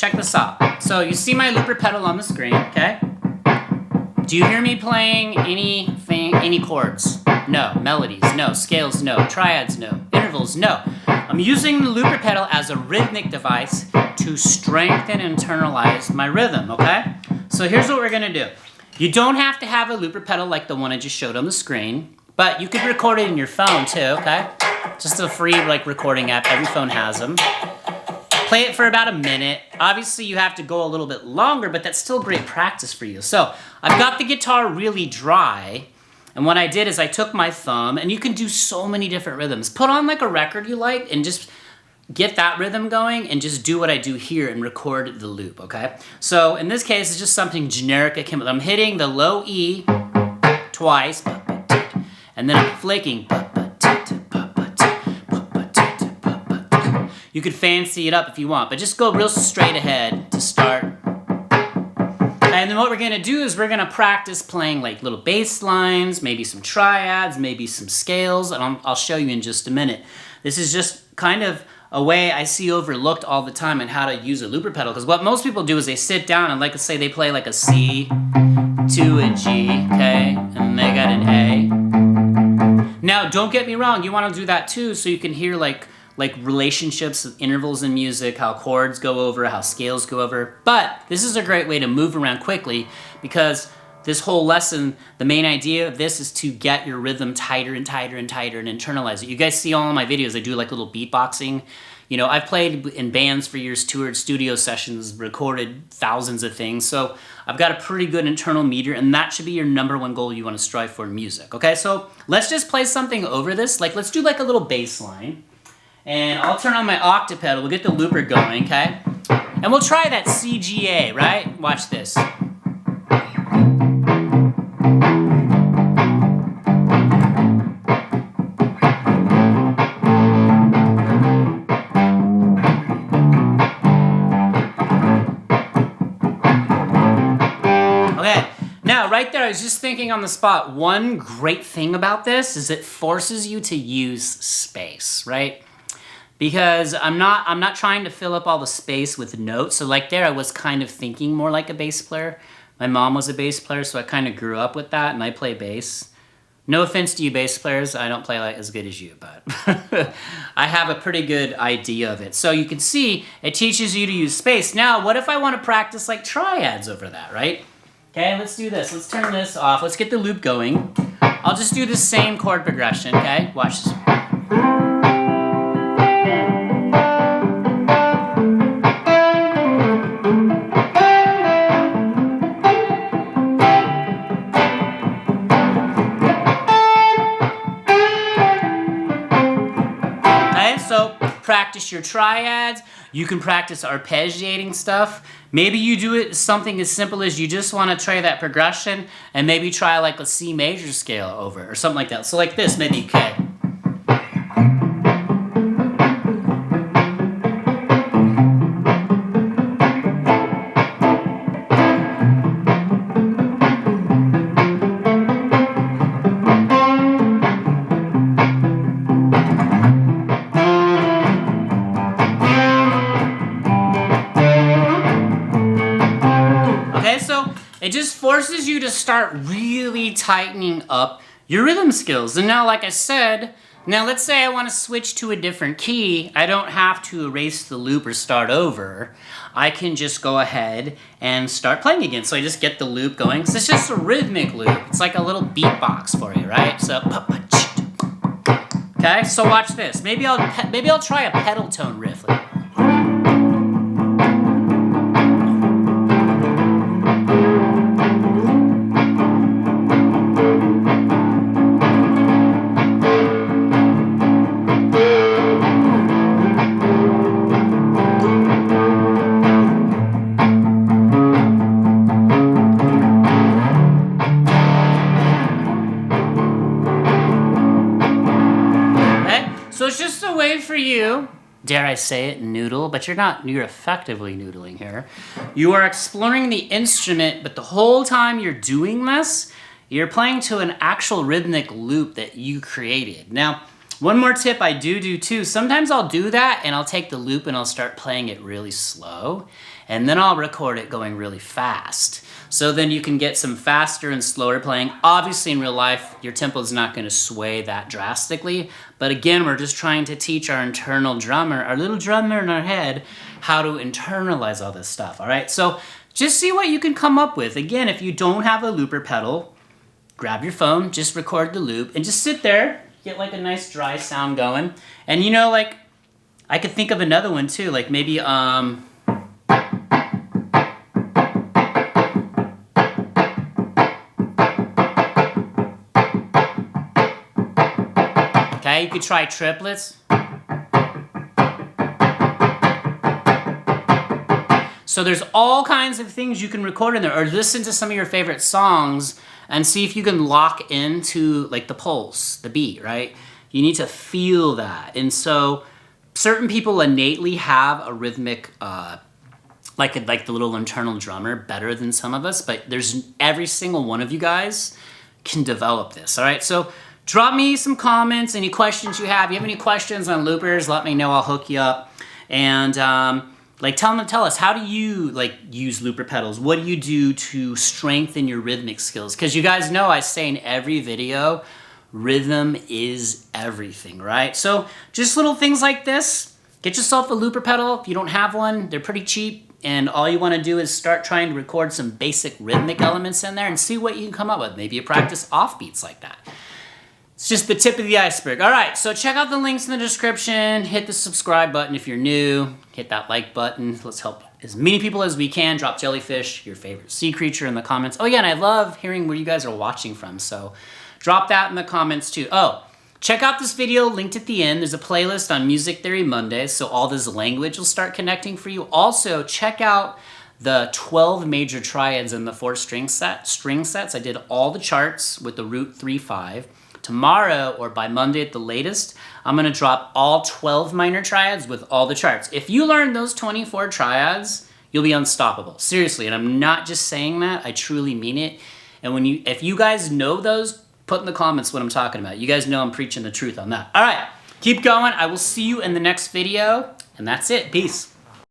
check this out. So you see my looper pedal on the screen, okay? Do you hear me playing anything, any chords? No. Melodies? No. Scales? No. Triads? No. Intervals? No. I'm using the looper pedal as a rhythmic device to strengthen and internalize my rhythm, okay? So here's what we're gonna do. You don't have to have a looper pedal like the one I just showed on the screen, but you could record it in your phone too, okay? Just a free recording app, every phone has them. Play it for about a minute. Obviously you have to go a little bit longer, but that's still great practice for you. So I've got the guitar really dry, and what I did is I took my thumb, and you can do so many different rhythms. Put on like a record you like and just get that rhythm going and just do what I do here and record the loop, okay? So in this case, it's just something generic I came up with. I'm hitting the low E twice, and then I'm flicking. You could fancy it up if you want, but just go real straight ahead to start. And then what we're gonna do is we're gonna practice playing like little bass lines, maybe some triads, maybe some scales, and I'll show you in just a minute. This is just kind of a way I see overlooked all the time in how to use a looper pedal, because what most people do is they sit down and, like, let's say they play like a C to a G, okay, and they got an A. Now, don't get me wrong, you want to do that too, so you can hear like relationships of intervals in music, how chords go over, how scales go over. But this is a great way to move around quickly, because this whole lesson, the main idea of this is to get your rhythm tighter and tighter and tighter and internalize it. You guys see all of my videos, I do like little beatboxing. You know, I've played in bands for years, toured studio sessions, recorded thousands of things. So I've got a pretty good internal meter, and that should be your #1 goal you want to strive for in music. Okay, so let's just play something over this. Like, let's do like a little bass line. And I'll turn on my octave pedal, we'll get the looper going, okay? And we'll try that CGA, right? Watch this. Okay, now right there, I was just thinking on the spot, one great thing about this is it forces you to use space, right? Because I'm not trying to fill up all the space with notes. So like there, I was kind of thinking more like a bass player. My mom was a bass player, so I kind of grew up with that, and I play bass. No offense to you bass players, I don't play like as good as you, but I have a pretty good idea of it. So you can see, it teaches you to use space. Now, what if I want to practice like triads over that, right? Okay, let's do this. Let's turn this off. Let's get the loop going. I'll just do the same chord progression, okay? Watch this. Practice your triads. You can practice arpeggiating stuff. Maybe you do it something as simple as you just want to try that progression, and maybe try like a C major scale over or something like that. So like this, maybe K. It just forces you to start really tightening up your rhythm skills. And now, like I said, now let's say I want to switch to a different key. I don't have to erase the loop or start over. I can just go ahead and start playing again. So I just get the loop going. So it's just a rhythmic loop. It's like a little beatbox for you, right? So, okay, so watch this. Maybe I'll try a pedal tone riff. So it's just a way for you, dare I say it, noodle, but you're effectively noodling here. You are exploring the instrument, but the whole time you're doing this, you're playing to an actual rhythmic loop that you created. Now, one more tip I do too, sometimes I'll do that and I'll take the loop and I'll start playing it really slow. and then I'll record it going really fast. So then you can get some faster and slower playing. Obviously in real life, your tempo is not gonna sway that drastically, but again, we're just trying to teach our internal drummer, our little drummer in our head, how to internalize all this stuff, all right? So just see what you can come up with. Again, if you don't have a looper pedal, grab your phone, just record the loop, and just sit there, get like a nice dry sound going. And you know, like, I could think of another one too, like maybe, okay, you could try triplets. So there's all kinds of things you can record in there, or listen to some of your favorite songs and see if you can lock into like the pulse, the beat, right? You need to feel that. And so certain people innately have a rhythmic, like the little internal drummer better than some of us, but there's every single one of you guys can develop this, all right? So drop me some comments, any questions you have. If you have any questions on loopers, let me know, I'll hook you up. And like tell us, how do you like use looper pedals? What do you do to strengthen your rhythmic skills? Because you guys know I say in every video, rhythm is everything, right? So just little things like this. Get yourself a looper pedal. If you don't have one, they're pretty cheap. And all you want to do is start trying to record some basic rhythmic elements in there and see what you can come up with. Maybe you practice off beats like that. It's just the tip of the iceberg. All right, so check out the links in the description. Hit the subscribe button if you're new. Hit that like button. Let's help as many people as we can. Drop jellyfish, your favorite sea creature, in the comments. Oh yeah, and I love hearing where you guys are watching from, so drop that in the comments too. Oh, check out this video linked at the end. There's a playlist on Music Theory Mondays, so all this language will start connecting for you. Also, check out the 12 major triads in the 4 string sets. I did all the charts with the root 3-5. Tomorrow, or by Monday at the latest, I'm gonna drop all 12 minor triads with all the charts. If you learn those 24 triads, you'll be unstoppable. Seriously, and I'm not just saying that, I truly mean it. And if you guys know those, put in the comments what I'm talking about. You guys know I'm preaching the truth on that. All right, keep going. I will see you in the next video, and that's it. Peace.